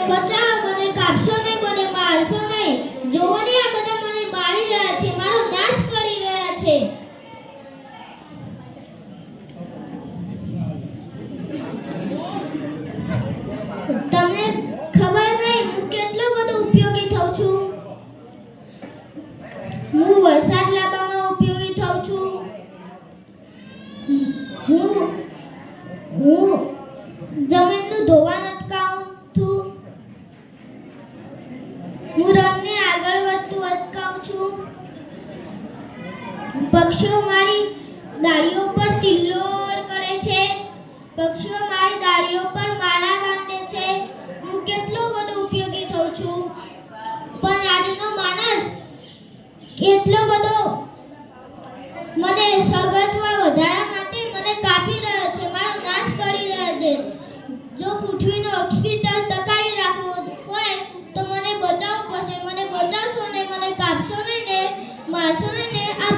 બચાવો, મને કાપશો નહીં, મને મારશો નહીં. જોવો ને આ બધા મને મારી રહ્યા છે, મારો નાશ કરી રહ્યા છે. તમને ખબર નહીં હું કેટલો બધો ઉપયોગી થઉં છું. હું વરસાદ લાવવામાં ઉપયોગી થઉં છું. હું જમીનનું ધોવાણ અટકાવું છું. હું રણને આગળ વધતું અટકાવું છું. પક્ષીઓ મારી ડાળીઓ પર તિલ્લોળ કરે છે. પક્ષીઓ મારી ડાળીઓ પર માળા બાંધે છે. હું કેટલો બધો ઉપયોગી થઉં છું. પણ આજનો માણસ એટલો બધો મને સર્વત્વ વધારવા માટે મને કાપી રહ્યો છે, મારો નાશ કરી રહ્યો છે. જો પૃથ્વીનો અસ્તિત્વ ટકાવી રાખવું હોય તો મને બચાવવું પડશે. મને બચાવશો ને, મને કાપશો નહીં ને, મારશો નહીં ને. આ